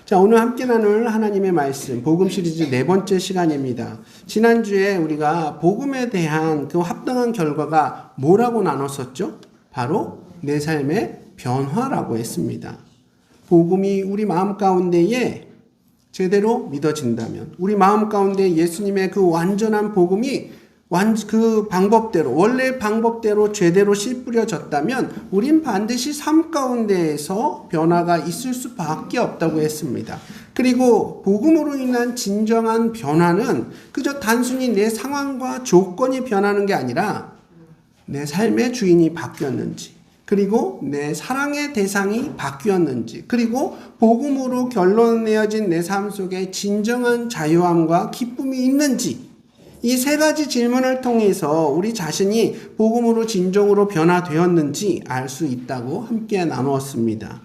자, 오늘 함께 나눌 하나님의 말씀, 복음 시리즈 4번째 시간입니다. 지난주에 우리가 복음에 대한 그 합당한 결과가 뭐라고 나눴었죠? 바로 내 삶의 변화라고 했습니다. 복음이 우리 마음 가운데에 제대로 믿어진다면, 우리 마음 가운데 예수님의 그 완전한 복음이 그 방법대로, 원래 방법대로 제대로 씨 뿌려졌다면 우린 반드시 삶 가운데에서 변화가 있을 수밖에 없다고 했습니다. 그리고 복음으로 인한 진정한 변화는 그저 단순히 내 상황과 조건이 변하는 게 아니라 내 삶의 주인이 바뀌었는지, 그리고 내 사랑의 대상이 바뀌었는지, 그리고 복음으로 결론 내어진 내 삶 속에 진정한 자유함과 기쁨이 있는지, 이 세 가지 질문을 통해서 우리 자신이 복음으로 진정으로 변화되었는지 알 수 있다고 함께 나누었습니다.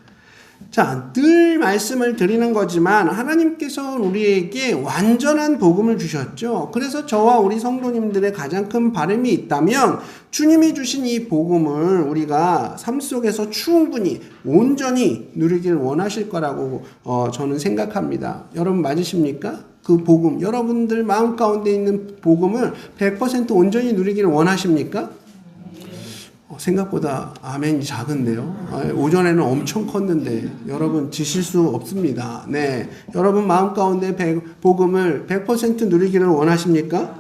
자, 늘 말씀을 드리는 거지만 하나님께서 우리에게 완전한 복음을 주셨죠. 그래서 저와 우리 성도님들의 가장 큰 바람이 있다면 주님이 주신 이 복음을 우리가 삶 속에서 충분히 온전히 누리길 원하실 거라고 저는 생각합니다. 여러분 맞으십니까? 그 복음, 여러분들 마음 가운데 있는 복음을 100% 온전히 누리기를 원하십니까? 생각보다 아멘이 작은데요. 오전에는 엄청 컸는데 여러분 지실 수 없습니다. 네, 여러분 마음 가운데 복음을 100% 누리기를 원하십니까?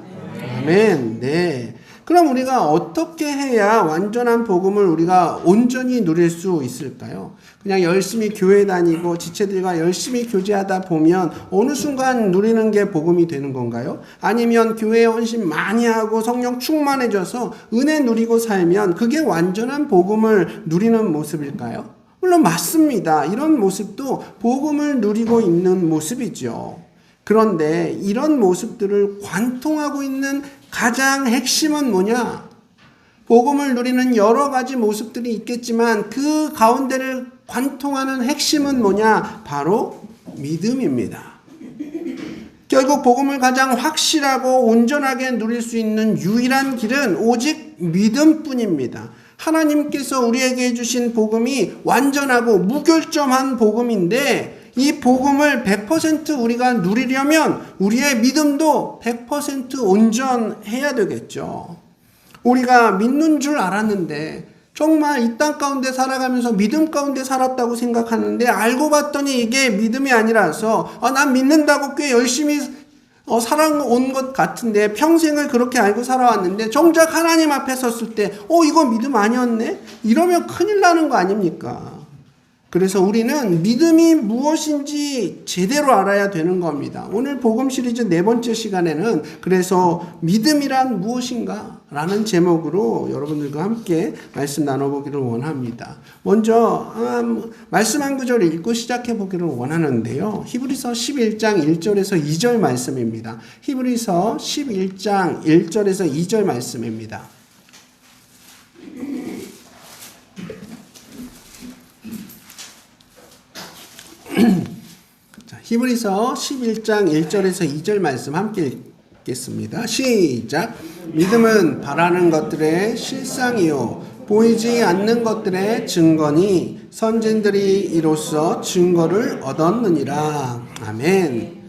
아멘. 네. 그럼 우리가 어떻게 해야 완전한 복음을 우리가 온전히 누릴 수 있을까요? 그냥 열심히 교회 다니고 지체들과 열심히 교제하다 보면 어느 순간 누리는 게 복음이 되는 건가요? 아니면 교회에 헌신 많이 하고 성령 충만해져서 은혜 누리고 살면 그게 완전한 복음을 누리는 모습일까요? 물론 맞습니다. 이런 모습도 복음을 누리고 있는 모습이죠. 그런데 이런 모습들을 관통하고 있는 가장 핵심은 뭐냐? 복음을 누리는 여러 가지 모습들이 있겠지만 그 가운데를 관통하는 핵심은 뭐냐? 바로 믿음입니다. 결국 복음을 가장 확실하고 온전하게 누릴 수 있는 유일한 길은 오직 믿음뿐입니다. 하나님께서 우리에게 주신 복음이 완전하고 무결점한 복음인데 이 복음을 100% 우리가 누리려면 우리의 믿음도 100% 온전해야 되겠죠. 우리가 믿는 줄 알았는데 정말 이 땅 가운데 살아가면서 믿음 가운데 살았다고 생각하는데 알고 봤더니 이게 믿음이 아니라서 난 믿는다고 꽤 열심히 살아온 것 같은데 평생을 그렇게 알고 살아왔는데 정작 하나님 앞에 섰을 때 이거 믿음 아니었네? 이러면 큰일 나는 거 아닙니까? 그래서 우리는 믿음이 무엇인지 제대로 알아야 되는 겁니다. 오늘 복음 시리즈 4번째 시간에는 그래서 믿음이란 무엇인가? 라는 제목으로 여러분들과 함께 말씀 나눠보기를 원합니다. 먼저 말씀 한 구절 읽고 시작해 보기를 원하는데요. 히브리서 11장 1절에서 2절 말씀입니다. 히브리서 11장 1절에서 2절 말씀입니다. 자, 히브리서 11장 1절에서 2절 말씀 함께 읽겠습니다. 시작. 믿음은 바라는 것들의 실상이요 보이지 않는 것들의 증거니 선진들이 이로써 증거를 얻었느니라. 아멘.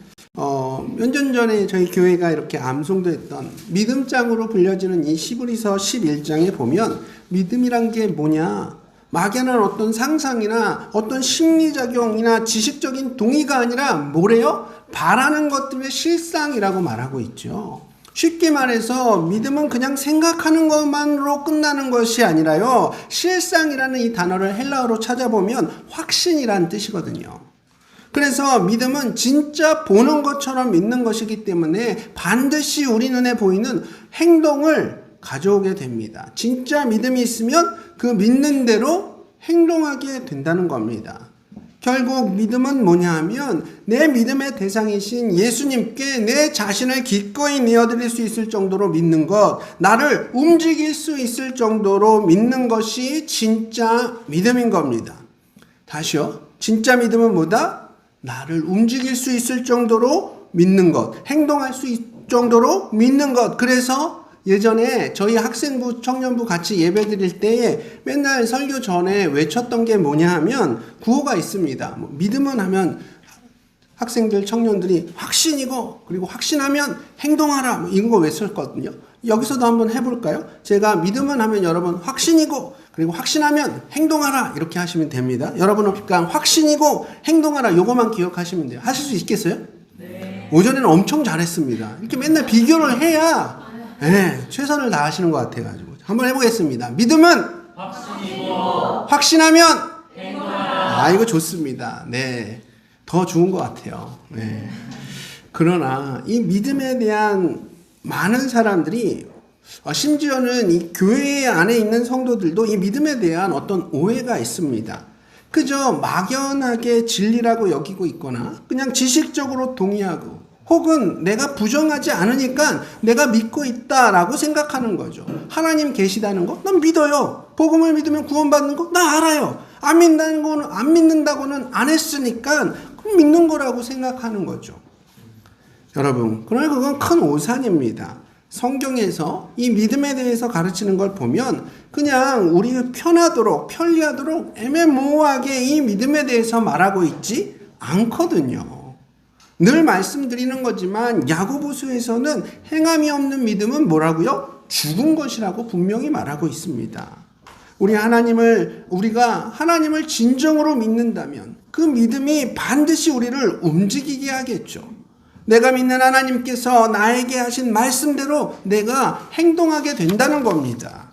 몇 년 전에 저희 교회가 이렇게 암송도 했던 믿음장으로 불려지는 이 히브리서 11장에 보면 믿음이란 게 뭐냐? 막연한 어떤 상상이나 어떤 심리작용이나 지식적인 동의가 아니라 뭐래요? 바라는 것들의 실상이라고 말하고 있죠. 쉽게 말해서 믿음은 그냥 생각하는 것만으로 끝나는 것이 아니라요. 실상이라는 이 단어를 헬라어로 찾아보면 확신이라는 뜻이거든요. 그래서 믿음은 진짜 보는 것처럼 믿는 것이기 때문에 반드시 우리 눈에 보이는 행동을 가져오게 됩니다. 진짜 믿음이 있으면 그 믿는 대로 행동하게 된다는 겁니다. 결국 믿음은 뭐냐 하면 내 믿음의 대상이신 예수님께 내 자신을 기꺼이 내어드릴 수 있을 정도로 믿는 것, 나를 움직일 수 있을 정도로 믿는 것이 진짜 믿음인 겁니다. 다시요. 진짜 믿음은 뭐다? 나를 움직일 수 있을 정도로 믿는 것, 행동할 수 있을 정도로 믿는 것. 그래서 예전에 저희 학생부, 청년부 같이 예배 드릴 때에 맨날 설교 전에 외쳤던 게 뭐냐 하면 구호가 있습니다. 믿음은 하면 학생들, 청년들이 확신이고 그리고 확신하면 행동하라 뭐 이런 거 왜 썼거든요. 여기서도 한번 해볼까요? 제가 믿음은 하면 여러분 확신이고 그리고 확신하면 행동하라 이렇게 하시면 됩니다. 여러분은 그러니까 확신이고 행동하라 요거만 기억하시면 돼요. 하실 수 있겠어요? 네. 오전에는 엄청 잘했습니다. 이렇게 맨날 비교를 해야 네, 최선을 다하시는 것 같아가지고 한번 해보겠습니다. 믿음은 확신이고 확신하면 행동하라. 이거 좋습니다. 네, 더 좋은 것 같아요. 네. 그러나 이 믿음에 대한 많은 사람들이 심지어는 이 교회 안에 있는 성도들도 이 믿음에 대한 어떤 오해가 있습니다. 그저 막연하게 진리라고 여기고 있거나 그냥 지식적으로 동의하고 혹은 내가 부정하지 않으니까 내가 믿고 있다라고 생각하는 거죠. 하나님 계시다는 거? 난 믿어요. 복음을 믿으면 구원받는 거? 나 알아요. 안 믿는다고는 안 했으니까 그럼 믿는 거라고 생각하는 거죠. 여러분, 그러나 그건 큰 오산입니다. 성경에서 이 믿음에 대해서 가르치는 걸 보면 그냥 우리 편하도록 편리하도록 애매모호하게 이 믿음에 대해서 말하고 있지 않거든요. 늘 말씀드리는 거지만 야고보서에서는 행함이 없는 믿음은 뭐라고요? 죽은 것이라고 분명히 말하고 있습니다. 우리가 하나님을 진정으로 믿는다면 그 믿음이 반드시 우리를 움직이게 하겠죠. 내가 믿는 하나님께서 나에게 하신 말씀대로 내가 행동하게 된다는 겁니다.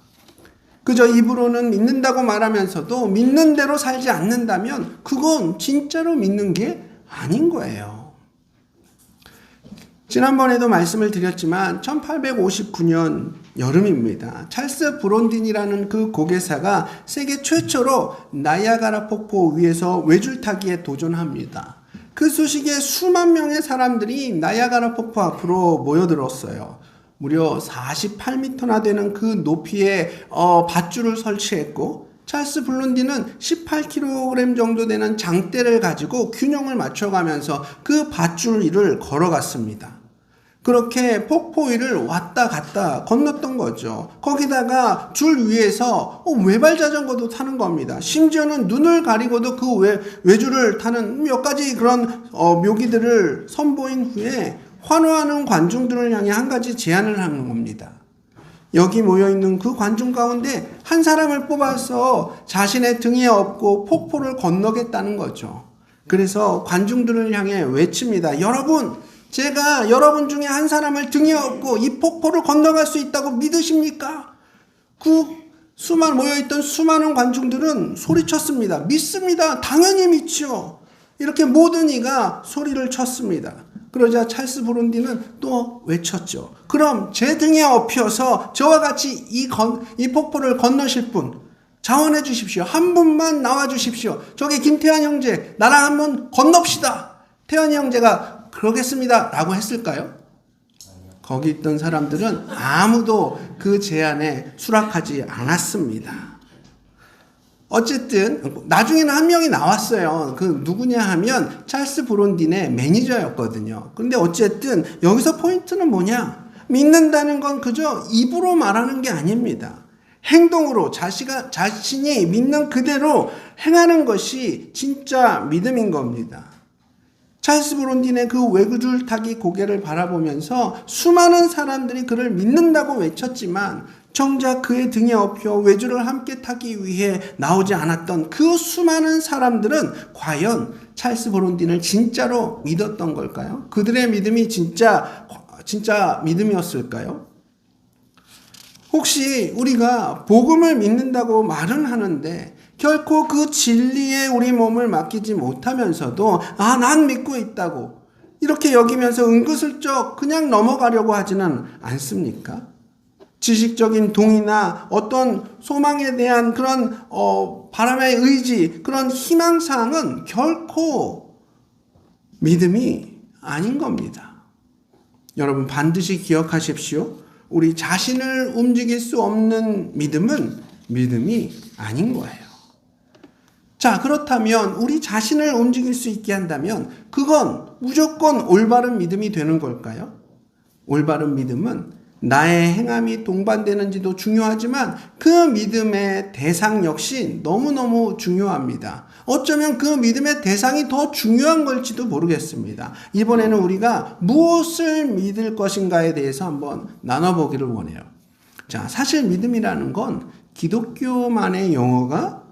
그저 입으로는 믿는다고 말하면서도 믿는 대로 살지 않는다면 그건 진짜로 믿는 게 아닌 거예요. 지난번에도 말씀을 드렸지만 1859년 여름입니다. 찰스 브론딘이라는 그 고개사가 세계 최초로 나이아가라 폭포 위에서 외줄타기에 도전합니다. 그 소식에 수만 명의 사람들이 나이아가라 폭포 앞으로 모여들었어요. 무려 48m나 되는 그 높이의 밧줄을 설치했고 찰스 블론디는 18kg 정도 되는 장대를 가지고 균형을 맞춰가면서 그 밧줄 위를 걸어갔습니다. 그렇게 폭포 위를 왔다 갔다 건넜던 거죠. 거기다가 줄 위에서 외발 자전거도 타는 겁니다. 심지어는 눈을 가리고도 그 외줄을 타는 몇 가지 그런 묘기들을 선보인 후에 환호하는 관중들을 향해 한 가지 제안을 하는 겁니다. 여기 모여있는 그 관중 가운데 한 사람을 뽑아서 자신의 등에 업고 폭포를 건너겠다는 거죠. 그래서 관중들을 향해 외칩니다. 여러분, 제가 여러분 중에 한 사람을 등에 업고 이 폭포를 건너갈 수 있다고 믿으십니까? 그 모여있던 수많은 관중들은 소리쳤습니다. 믿습니다. 당연히 믿죠. 이렇게 모든 이가 소리를 쳤습니다. 그러자 찰스 브론디는 또 외쳤죠. 그럼 제 등에 업혀서 저와 같이 이 폭포를 건너실 분 자원해 주십시오. 한 분만 나와 주십시오. 저기 김태환 형제 나랑 한번 건넙시다. 태환이 형제가 그러겠습니다 라고 했을까요? 거기 있던 사람들은 아무도 그 제안에 수락하지 않았습니다. 어쨌든 나중에는 한 명이 나왔어요. 그 누구냐 하면 찰스 브론딘의 매니저였거든요. 그런데 어쨌든 여기서 포인트는 뭐냐? 믿는다는 건 그저 입으로 말하는 게 아닙니다. 행동으로 자신이 믿는 그대로 행하는 것이 진짜 믿음인 겁니다. 찰스 브론딘의 그 외줄 타기 고개를 바라보면서 수많은 사람들이 그를 믿는다고 외쳤지만 정작 그의 등에 업혀 외줄을 함께 타기 위해 나오지 않았던 그 수많은 사람들은 과연 찰스 브론딘을 진짜로 믿었던 걸까요? 그들의 믿음이 진짜 믿음이었을까요? 혹시 우리가 복음을 믿는다고 말은 하는데 결코 그 진리에 우리 몸을 맡기지 못하면서도 난 믿고 있다고 이렇게 여기면서 은근슬쩍 그냥 넘어가려고 하지는 않습니까? 지식적인 동의나 어떤 소망에 대한 그런 바람의 의지, 그런 희망사항은 결코 믿음이 아닌 겁니다. 여러분 반드시 기억하십시오. 우리 자신을 움직일 수 없는 믿음은 믿음이 아닌 거예요. 자, 그렇다면 우리 자신을 움직일 수 있게 한다면 그건 무조건 올바른 믿음이 되는 걸까요? 올바른 믿음은 나의 행함이 동반되는지도 중요하지만 그 믿음의 대상 역시 너무너무 중요합니다. 어쩌면 그 믿음의 대상이 더 중요한 걸지도 모르겠습니다. 이번에는 우리가 무엇을 믿을 것인가에 대해서 한번 나눠보기를 원해요. 자, 사실 믿음이라는 건 기독교만의 용어가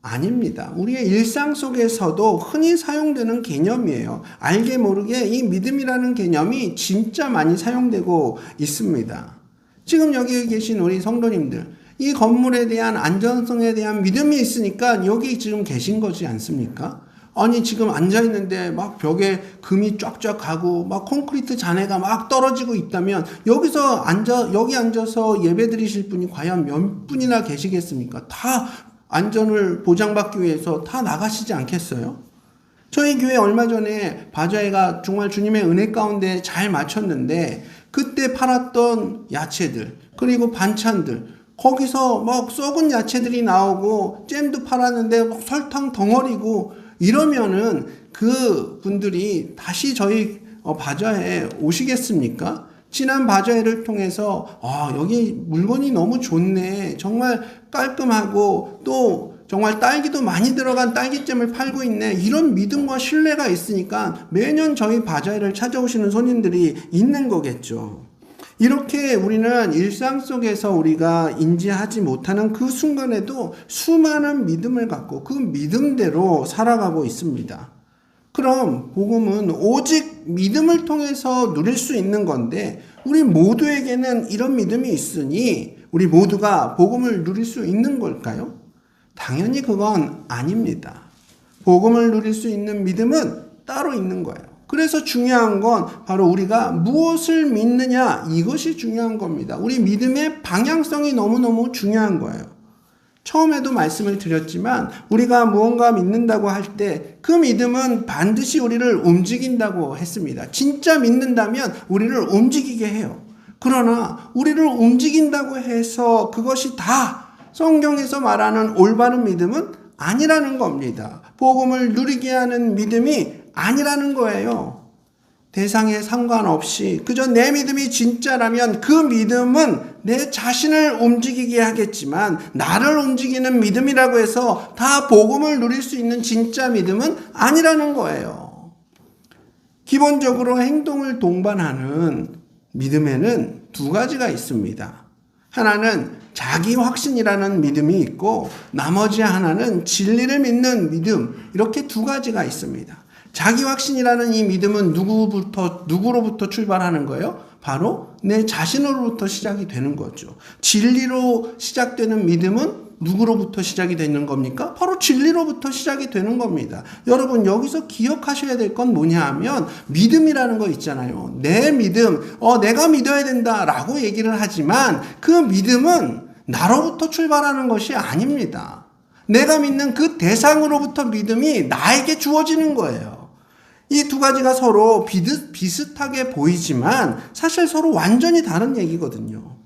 아닙니다. 우리의 일상 속에서도 흔히 사용되는 개념이에요. 알게 모르게 이 믿음이라는 개념이 진짜 많이 사용되고 있습니다. 지금 여기 계신 우리 성도님들, 이 건물에 대한 안전성에 대한 믿음이 있으니까 여기 지금 계신 거지 않습니까? 아니 지금 앉아있는데 막 벽에 금이 쫙쫙 가고 막 콘크리트 잔해가 막 떨어지고 있다면 여기 앉아서 예배 드리실 분이 과연 몇 분이나 계시겠습니까? 다 안전을 보장받기 위해서 다 나가시지 않겠어요? 저희 교회 얼마 전에 바자회가 정말 주님의 은혜 가운데 잘 마쳤는데 그때 팔았던 야채들 그리고 반찬들 거기서 막 썩은 야채들이 나오고 잼도 팔았는데 막 설탕 덩어리고 이러면은 그 분들이 다시 저희 바자회에 오시겠습니까? 지난 바자회를 통해서 여기 물건이 너무 좋네. 정말 깔끔하고 또 정말 딸기도 많이 들어간 딸기잼을 팔고 있네. 이런 믿음과 신뢰가 있으니까 매년 저희 바자회를 찾아오시는 손님들이 있는 거겠죠. 이렇게 우리는 일상 속에서 우리가 인지하지 못하는 그 순간에도 수많은 믿음을 갖고 그 믿음대로 살아가고 있습니다. 그럼 복음은 오직 믿음을 통해서 누릴 수 있는 건데 우리 모두에게는 이런 믿음이 있으니 우리 모두가 복음을 누릴 수 있는 걸까요? 당연히 그건 아닙니다. 복음을 누릴 수 있는 믿음은 따로 있는 거예요. 그래서 중요한 건 바로 우리가 무엇을 믿느냐 이것이 중요한 겁니다. 우리 믿음의 방향성이 너무너무 중요한 거예요. 처음에도 말씀을 드렸지만 우리가 무언가 믿는다고 할 때 그 믿음은 반드시 우리를 움직인다고 했습니다. 진짜 믿는다면 우리를 움직이게 해요. 그러나 우리를 움직인다고 해서 그것이 다 성경에서 말하는 올바른 믿음은 아니라는 겁니다. 복음을 누리게 하는 믿음이 아니라는 거예요. 대상에 상관없이 그저 내 믿음이 진짜라면 그 믿음은 내 자신을 움직이게 하겠지만 나를 움직이는 믿음이라고 해서 다 복음을 누릴 수 있는 진짜 믿음은 아니라는 거예요. 기본적으로 행동을 동반하는 믿음에는 두 가지가 있습니다. 하나는 자기 확신이라는 믿음이 있고 나머지 하나는 진리를 믿는 믿음, 이렇게 두 가지가 있습니다. 자기 확신이라는 이 믿음은 누구로부터 출발하는 거예요? 바로 내 자신으로부터 시작이 되는 거죠. 진리로 시작되는 믿음은 누구로부터 시작이 되는 겁니까? 바로 진리로부터 시작이 되는 겁니다. 여러분 여기서 기억하셔야 될 건 뭐냐 하면 믿음이라는 거 있잖아요. 내 믿음, 내가 믿어야 된다라고 얘기를 하지만 그 믿음은 나로부터 출발하는 것이 아닙니다. 내가 믿는 그 대상으로부터 믿음이 나에게 주어지는 거예요. 이 두 가지가 서로 비슷하게 보이지만 사실 서로 완전히 다른 얘기거든요.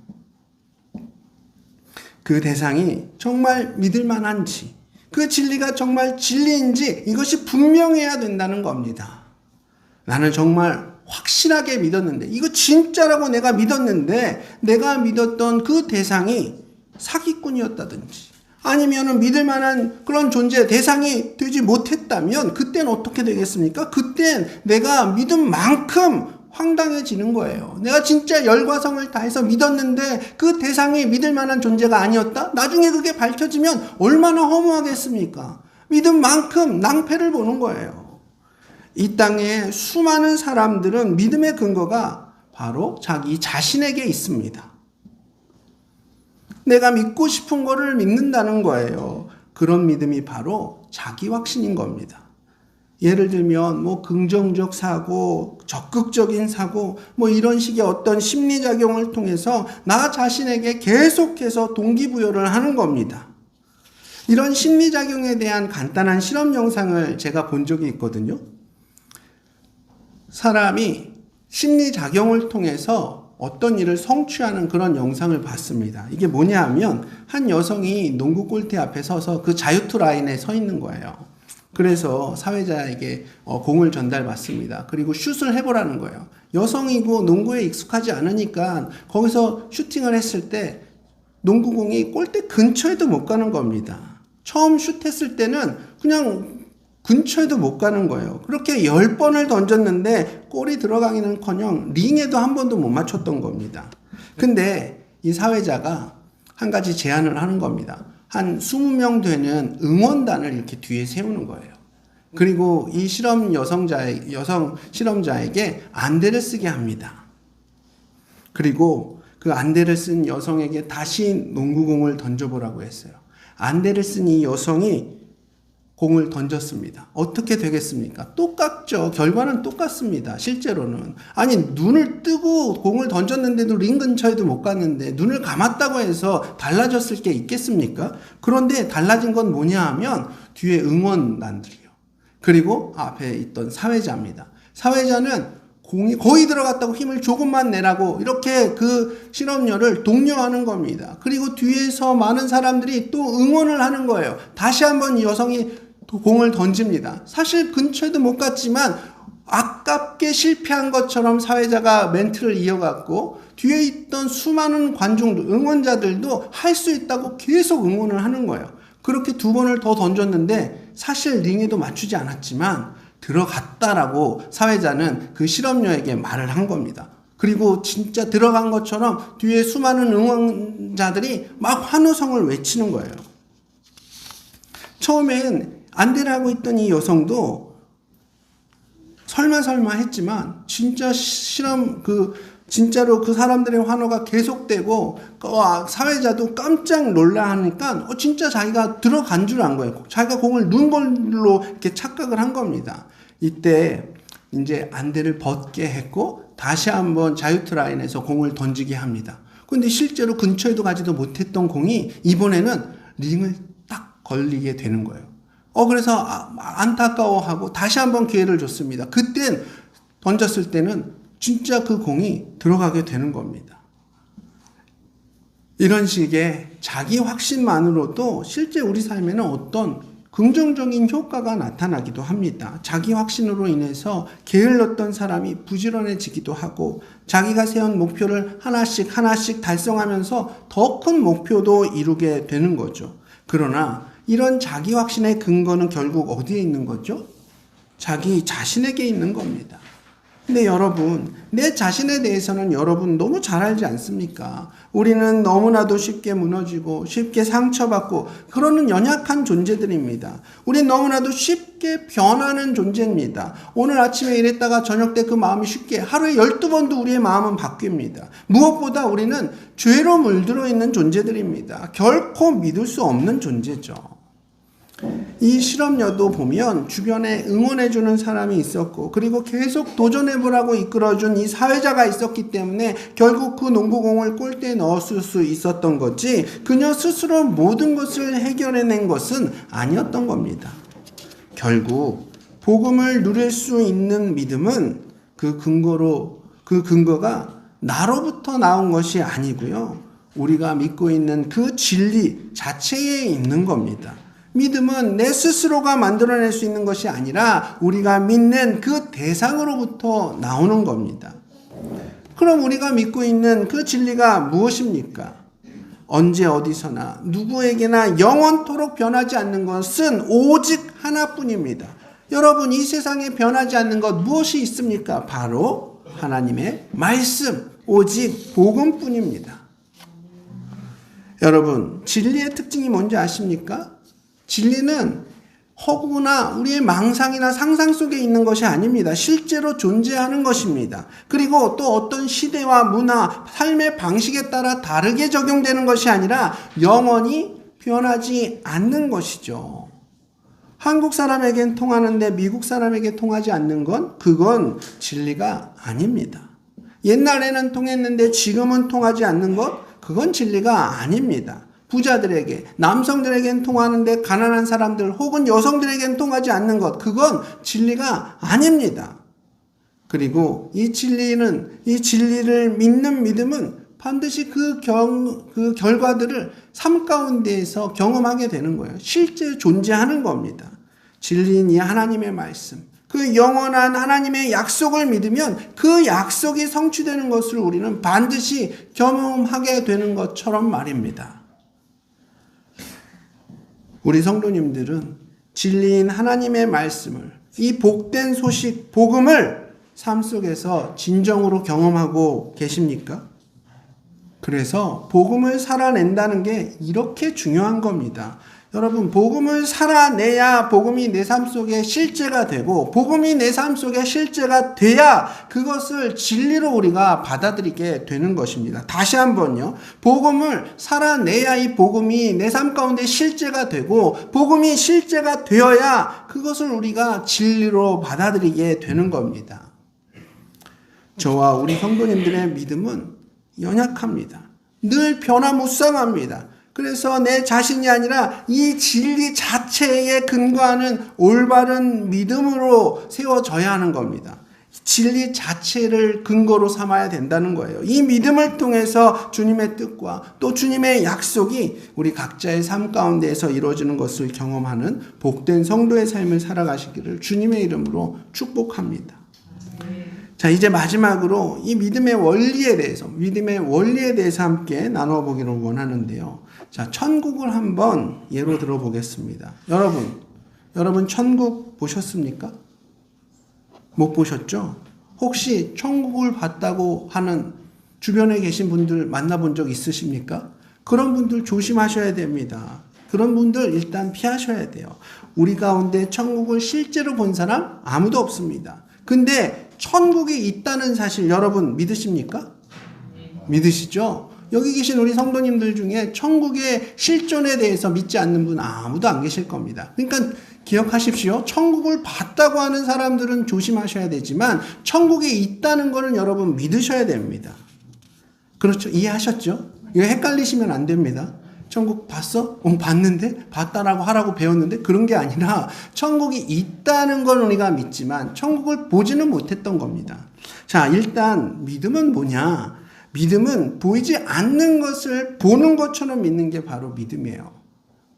그 대상이 정말 믿을 만한지, 그 진리가 정말 진리인지 이것이 분명해야 된다는 겁니다. 나는 정말 확실하게 믿었는데, 이거 진짜라고 내가 믿었는데 내가 믿었던 그 대상이 사기꾼이었다든지 아니면은 믿을 만한 그런 존재 대상이 되지 못했다면 그때는 어떻게 되겠습니까? 그땐 내가 믿은 만큼 황당해지는 거예요. 내가 진짜 열과성을 다해서 믿었는데 그 대상이 믿을 만한 존재가 아니었다? 나중에 그게 밝혀지면 얼마나 허무하겠습니까? 믿은 만큼 낭패를 보는 거예요. 이 땅에 수많은 사람들은 믿음의 근거가 바로 자기 자신에게 있습니다. 내가 믿고 싶은 거를 믿는다는 거예요. 그런 믿음이 바로 자기 확신인 겁니다. 예를 들면 긍정적 사고, 적극적인 사고, 이런 식의 어떤 심리작용을 통해서 나 자신에게 계속해서 동기부여를 하는 겁니다. 이런 심리작용에 대한 간단한 실험 영상을 제가 본 적이 있거든요. 사람이 심리작용을 통해서 어떤 일을 성취하는 그런 영상을 봤습니다. 이게 뭐냐 하면 한 여성이 농구 골대 앞에 서서 그 자유투 라인에 서 있는 거예요. 그래서 사회자에게 공을 전달받습니다. 그리고 슛을 해보라는 거예요. 여성이고 농구에 익숙하지 않으니까 거기서 슈팅을 했을 때 농구공이 골대 근처에도 못 가는 겁니다. 처음 슛했을 때는 그냥 근처에도 못 가는 거예요. 그렇게 10번을 던졌는데 골이 들어가기는커녕 링에도 한 번도 못 맞췄던 겁니다. 근데 이 사회자가 한 가지 제안을 하는 겁니다. 한 20명 되는 응원단을 이렇게 뒤에 세우는 거예요. 그리고 이 여성 실험자에게 안대를 쓰게 합니다. 그리고 그 안대를 쓴 여성에게 다시 농구공을 던져보라고 했어요. 안대를 쓴 이 여성이 공을 던졌습니다. 어떻게 되겠습니까? 똑같죠. 결과는 똑같습니다. 실제로는. 아니, 눈을 뜨고 공을 던졌는데도 링 근처에도 못 갔는데 눈을 감았다고 해서 달라졌을 게 있겠습니까? 그런데 달라진 건 뭐냐 하면 뒤에 응원단들이요. 그리고 앞에 있던 사회자입니다. 사회자는 공이 거의 들어갔다고 힘을 조금만 내라고 이렇게 그 실험녀를 독려하는 겁니다. 그리고 뒤에서 많은 사람들이 또 응원을 하는 거예요. 다시 한번 이 여성이 공을 던집니다. 사실 근처에도 못 갔지만 아깝게 실패한 것처럼 사회자가 멘트를 이어갔고 뒤에 있던 수많은 관중들, 응원자들도 할 수 있다고 계속 응원을 하는 거예요. 그렇게 2번을 더 던졌는데 사실 링에도 맞추지 않았지만 들어갔다라고 사회자는 그 실험녀에게 말을 한 겁니다. 그리고 진짜 들어간 것처럼 뒤에 수많은 응원자들이 막 환호성을 외치는 거예요. 처음엔 안대를 하고 있던 이 여성도 설마 했지만 진짜로 그 사람들의 환호가 계속되고 사회자도 깜짝 놀라하니까 진짜 자기가 들어간 줄 안 거예요. 자기가 공을 누른 걸로 이렇게 착각을 한 겁니다. 이때 이제 안대를 벗게 했고 다시 한번 자유투 라인에서 공을 던지게 합니다. 근데 실제로 근처에도 가지도 못했던 공이 이번에는 링을 딱 걸리게 되는 거예요. 그래서 안타까워하고 다시 한번 기회를 줬습니다. 그땐 던졌을 때는 진짜 그 공이 들어가게 되는 겁니다. 이런 식의 자기 확신만으로도 실제 우리 삶에는 어떤 긍정적인 효과가 나타나기도 합니다. 자기 확신으로 인해서 게을렀던 사람이 부지런해지기도 하고 자기가 세운 목표를 하나씩 달성하면서 더 큰 목표도 이루게 되는 거죠. 그러나 이런 자기 확신의 근거는 결국 어디에 있는 거죠? 자기 자신에게 있는 겁니다. 근데 여러분, 내 자신에 대해서는 여러분 너무 잘 알지 않습니까? 우리는 너무나도 쉽게 무너지고 쉽게 상처받고 그러는 연약한 존재들입니다. 우리는 너무나도 쉽게 변하는 존재입니다. 오늘 아침에 이랬다가 저녁 때 그 마음이 쉽게 하루에 12번도 우리의 마음은 바뀝니다. 무엇보다 우리는 죄로 물들어 있는 존재들입니다. 결코 믿을 수 없는 존재죠. 이 실험녀도 보면 주변에 응원해주는 사람이 있었고 그리고 계속 도전해보라고 이끌어준 이 사회자가 있었기 때문에 결국 그 농구공을 골대에 넣었을 수 있었던 거지 그녀 스스로 모든 것을 해결해낸 것은 아니었던 겁니다. 결국 복음을 누릴 수 있는 믿음은 그 근거가 나로부터 나온 것이 아니고요. 우리가 믿고 있는 그 진리 자체에 있는 겁니다. 믿음은 내 스스로가 만들어낼 수 있는 것이 아니라 우리가 믿는 그 대상으로부터 나오는 겁니다. 그럼 우리가 믿고 있는 그 진리가 무엇입니까? 언제 어디서나 누구에게나 영원토록 변하지 않는 것은 오직 하나뿐입니다. 여러분, 이 세상에 변하지 않는 것 무엇이 있습니까? 바로 하나님의 말씀, 오직 복음뿐입니다. 여러분, 진리의 특징이 뭔지 아십니까? 진리는 허구나 우리의 망상이나 상상 속에 있는 것이 아닙니다. 실제로 존재하는 것입니다. 그리고 또 어떤 시대와 문화, 삶의 방식에 따라 다르게 적용되는 것이 아니라 영원히 변하지 않는 것이죠. 한국 사람에겐 통하는데 미국 사람에게 통하지 않는 건 그건 진리가 아닙니다. 옛날에는 통했는데 지금은 통하지 않는 것 그건 진리가 아닙니다. 부자들에게, 남성들에겐 통하는데 가난한 사람들 혹은 여성들에겐 통하지 않는 것, 그건 진리가 아닙니다. 그리고 이 진리를 믿는 믿음은 반드시 그 결과들을 삶 가운데에서 경험하게 되는 거예요. 실제 존재하는 겁니다. 진리인 이 하나님의 말씀, 그 영원한 하나님의 약속을 믿으면 그 약속이 성취되는 것을 우리는 반드시 경험하게 되는 것처럼 말입니다. 우리 성도님들은 진리인 하나님의 말씀을, 이 복된 소식, 복음을 삶 속에서 진정으로 경험하고 계십니까? 그래서 복음을 살아낸다는 게 이렇게 중요한 겁니다. 여러분, 복음을 살아내야 복음이 내 삶 속에 실제가 되고, 복음이 내 삶 속에 실제가 돼야 그것을 진리로 우리가 받아들이게 되는 것입니다. 다시 한번요. 복음을 살아내야 이 복음이 내 삶 가운데 실제가 되고, 복음이 실제가 되어야 그것을 우리가 진리로 받아들이게 되는 겁니다. 저와 우리 성도님들의 믿음은 연약합니다. 늘 변화무쌍합니다. 그래서 내 자신이 아니라 이 진리 자체에 근거하는 올바른 믿음으로 세워져야 하는 겁니다. 진리 자체를 근거로 삼아야 된다는 거예요. 이 믿음을 통해서 주님의 뜻과 또 주님의 약속이 우리 각자의 삶 가운데에서 이루어지는 것을 경험하는 복된 성도의 삶을 살아가시기를 주님의 이름으로 축복합니다. 자, 이제 마지막으로 이 믿음의 원리에 대해서 함께 나눠보기를 원하는데요. 자, 천국을 한번 예로 들어보겠습니다. 여러분 천국 보셨습니까? 못 보셨죠? 혹시 천국을 봤다고 하는 주변에 계신 분들 만나본 적 있으십니까? 그런 분들 조심하셔야 됩니다. 그런 분들 일단 피하셔야 돼요. 우리 가운데 천국을 실제로 본 사람 아무도 없습니다. 근데 천국이 있다는 사실 여러분 믿으십니까? 믿으시죠? 여기 계신 우리 성도님들 중에 천국의 실존에 대해서 믿지 않는 분 아무도 안 계실 겁니다. 그러니까 기억하십시오. 천국을 봤다고 하는 사람들은 조심하셔야 되지만 천국이 있다는 것은 여러분 믿으셔야 됩니다. 그렇죠? 이해하셨죠? 이거 헷갈리시면 안 됩니다. 천국 봤어? 봤는데? 봤다라고 하라고 배웠는데 그런 게 아니라 천국이 있다는 걸 우리가 믿지만 천국을 보지는 못했던 겁니다. 자, 일단 믿음은 뭐냐? 믿음은 보이지 않는 것을 보는 것처럼 믿는 게 바로 믿음이에요.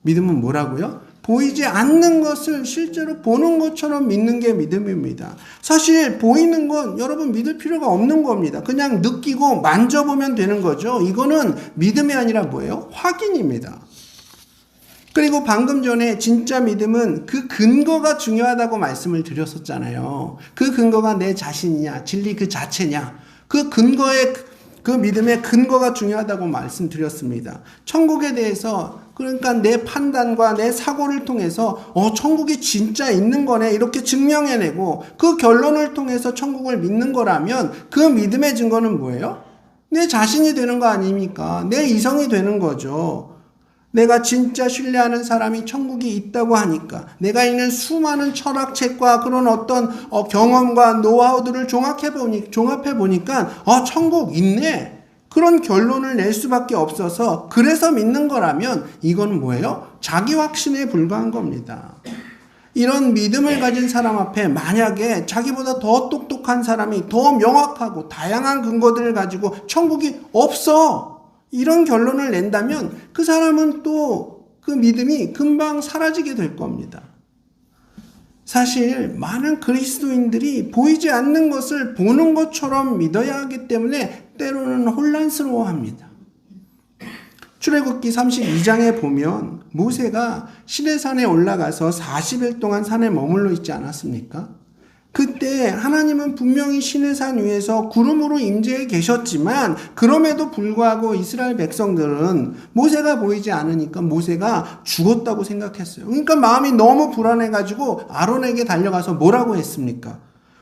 믿음은 뭐라고요? 보이지 않는 것을 실제로 보는 것처럼 믿는 게 믿음입니다. 사실 보이는 건 여러분 믿을 필요가 없는 겁니다. 그냥 느끼고 만져보면 되는 거죠. 이거는 믿음이 아니라 뭐예요? 확인입니다. 그리고 방금 전에 진짜 믿음은 그 근거가 중요하다고 말씀을 드렸었잖아요. 그 근거가 내 자신이냐, 진리 그 자체냐, 그 믿음의 근거가 중요하다고 말씀드렸습니다. 천국에 대해서 그러니까 내 판단과 내 사고를 통해서 천국이 진짜 있는 거네 이렇게 증명해내고 그 결론을 통해서 천국을 믿는 거라면 그 믿음의 증거는 뭐예요? 내 자신이 되는 거 아닙니까? 내 이성이 되는 거죠. 내가 진짜 신뢰하는 사람이 천국이 있다고 하니까 내가 있는 수많은 철학책과 그런 어떤 경험과 노하우들을 종합해보니까 천국 있네. 그런 결론을 낼 수밖에 없어서 그래서 믿는 거라면 이건 뭐예요? 자기 확신에 불과한 겁니다. 이런 믿음을 가진 사람 앞에 만약에 자기보다 더 똑똑한 사람이 더 명확하고 다양한 근거들을 가지고 천국이 없어 이런 결론을 낸다면 그 사람은 또 그 믿음이 금방 사라지게 될 겁니다. 사실 많은 그리스도인들이 보이지 않는 것을 보는 것처럼 믿어야 하기 때문에 때로는 혼란스러워합니다. 출애굽기 32장에 보면 모세가 시내산에 올라가서 40일 동안 산에 머물러 있지 않았습니까? 그때 하나님은 분명히 시내산 위에서 구름으로 임재해 계셨지만 그럼에도 불구하고 이스라엘 백성들은 모세가 보이지 않으니까 모세가 죽었다고 생각했어요. 그러니까 마음이 너무 불안해가지고 아론에게 달려가서 뭐라고 했습니까?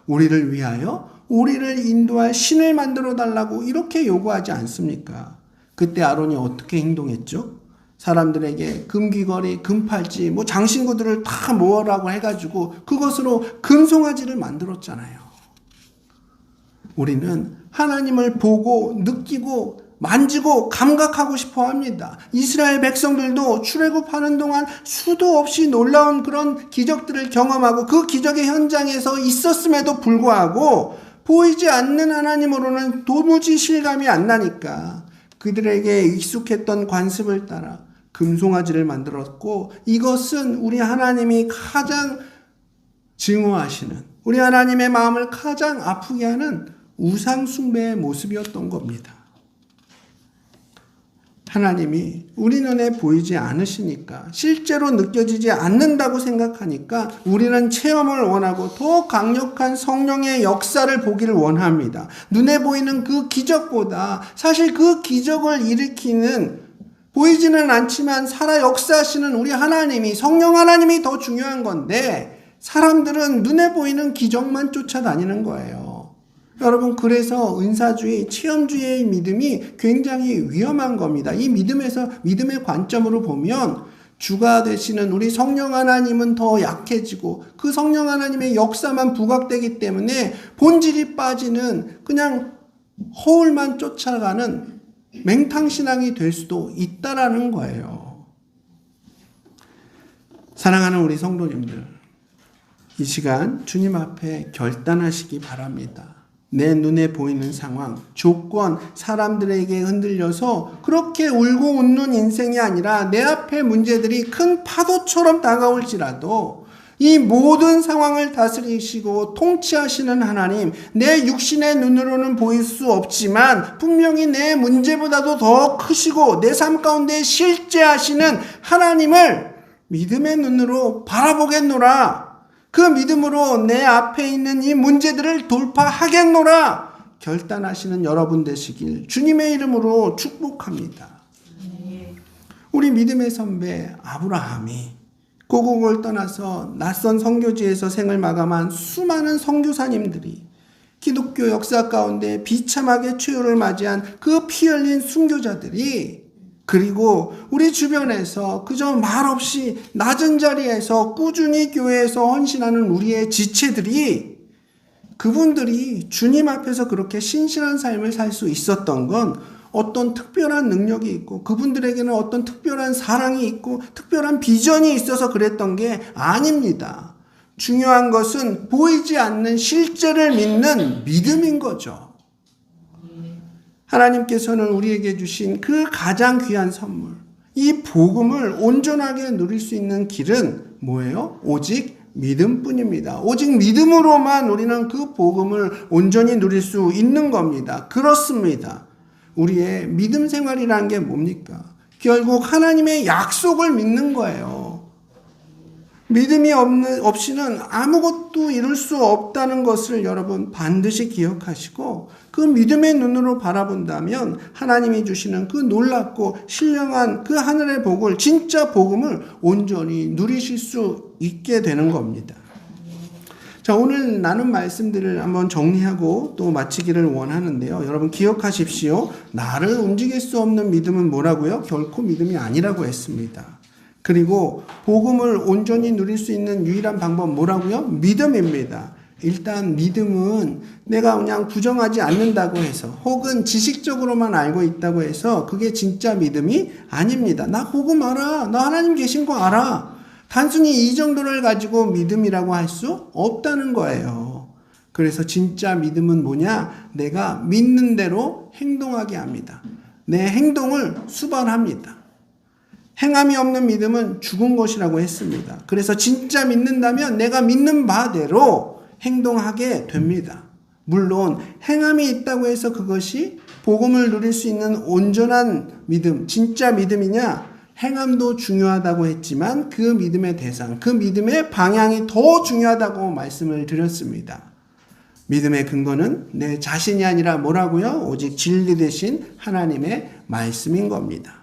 우리를 위하여 우리를 인도할 신을 만들어 달라고 이렇게 요구하지 않습니까? 그때 아론이 어떻게 행동했죠? 사람들에게 금귀걸이, 금팔찌, 장신구들을 다 모으라고 해가지고 그것으로 금송아지를 만들었잖아요. 우리는 하나님을 보고 느끼고 만지고 감각하고 싶어 합니다. 이스라엘 백성들도 출애굽하는 동안 수도 없이 놀라운 그런 기적들을 경험하고 그 기적의 현장에서 있었음에도 불구하고 보이지 않는 하나님으로는 도무지 실감이 안 나니까 그들에게 익숙했던 관습을 따라 금송아지를 만들었고 이것은 우리 하나님이 가장 증오하시는 우리 하나님의 마음을 가장 아프게 하는 우상 숭배의 모습이었던 겁니다. 하나님이 우리 눈에 보이지 않으시니까, 실제로 느껴지지 않는다고 생각하니까 우리는 체험을 원하고 더 강력한 성령의 역사를 보기를 원합니다. 눈에 보이는 그 기적보다 사실 그 기적을 일으키는, 보이지는 않지만 살아 역사하시는 우리 하나님이, 성령 하나님이 더 중요한 건데 사람들은 눈에 보이는 기적만 쫓아다니는 거예요. 여러분, 그래서 은사주의, 체험주의의 믿음이 굉장히 위험한 겁니다. 이 믿음의 관점으로 보면 주가 되시는 우리 성령 하나님은 더 약해지고 그 성령 하나님의 역사만 부각되기 때문에 본질이 빠지는, 그냥 허울만 쫓아가는 맹탕신앙이 될 수도 있다라는 거예요. 사랑하는 우리 성도님들, 이 시간 주님 앞에 결단하시기 바랍니다. 내 눈에 보이는 상황, 조건, 사람들에게 흔들려서 그렇게 울고 웃는 인생이 아니라 내 앞에 문제들이 큰 파도처럼 다가올지라도 이 모든 상황을 다스리시고 통치하시는 하나님, 내 육신의 눈으로는 보일 수 없지만 분명히 내 문제보다도 더 크시고 내 삶 가운데 실제하시는 하나님을 믿음의 눈으로 바라보겠노라. 그 믿음으로 내 앞에 있는 이 문제들을 돌파하겠노라 결단하시는 여러분 되시길 주님의 이름으로 축복합니다. 우리 믿음의 선배 아브라함이 고국을 떠나서 낯선 선교지에서 생을 마감한 수많은 선교사님들이, 기독교 역사 가운데 비참하게 최후를 맞이한 그 피 흘린 순교자들이, 그리고 우리 주변에서 그저 말없이 낮은 자리에서 꾸준히 교회에서 헌신하는 우리의 지체들이, 그분들이 주님 앞에서 그렇게 신실한 삶을 살 수 있었던 건 어떤 특별한 능력이 있고 그분들에게는 어떤 특별한 사랑이 있고 특별한 비전이 있어서 그랬던 게 아닙니다. 중요한 것은 보이지 않는 실제를 믿는 믿음인 거죠. 하나님께서는 우리에게 주신 그 가장 귀한 선물, 이 복음을 온전하게 누릴 수 있는 길은 뭐예요? 오직 믿음뿐입니다. 오직 믿음으로만 우리는 그 복음을 온전히 누릴 수 있는 겁니다. 그렇습니다. 우리의 믿음 생활이라는 게 뭡니까? 결국 하나님의 약속을 믿는 거예요. 믿음이 없이는 아무것도 이룰 수 없다는 것을 여러분 반드시 기억하시고, 그 믿음의 눈으로 바라본다면 하나님이 주시는 그 놀랍고 신령한 그 하늘의 복을, 진짜 복음을 온전히 누리실 수 있게 되는 겁니다. 자, 오늘 나눈 말씀들을 한번 정리하고 또 마치기를 원하는데요. 여러분 기억하십시오. 나를 움직일 수 없는 믿음은 뭐라고요? 결코 믿음이 아니라고 했습니다. 그리고 복음을 온전히 누릴 수 있는 유일한 방법 뭐라고요? 믿음입니다. 일단 믿음은 내가 그냥 부정하지 않는다고 해서, 혹은 지식적으로만 알고 있다고 해서 그게 진짜 믿음이 아닙니다. 나 복음 알아. 나 하나님 계신 거 알아. 단순히 이 정도를 가지고 믿음이라고 할 수 없다는 거예요. 그래서 진짜 믿음은 뭐냐? 내가 믿는 대로 행동하게 합니다. 내 행동을 수반합니다. 행함이 없는 믿음은 죽은 것이라고 했습니다. 그래서 진짜 믿는다면 내가 믿는 바대로 행동하게 됩니다. 물론 행함이 있다고 해서 그것이 복음을 누릴 수 있는 온전한 믿음, 진짜 믿음이냐? 행함도 중요하다고 했지만 그 믿음의 대상, 그 믿음의 방향이 더 중요하다고 말씀을 드렸습니다. 믿음의 근거는 내 자신이 아니라 뭐라고요? 오직 진리 되신 하나님의 말씀인 겁니다.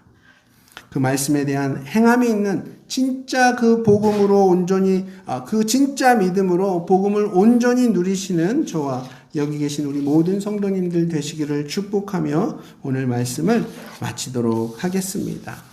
그 말씀에 대한 행함이 있는 진짜 그 복음으로 온전히, 그 진짜 믿음으로 복음을 온전히 누리시는 저와 여기 계신 우리 모든 성도님들 되시기를 축복하며 오늘 말씀을 마치도록 하겠습니다.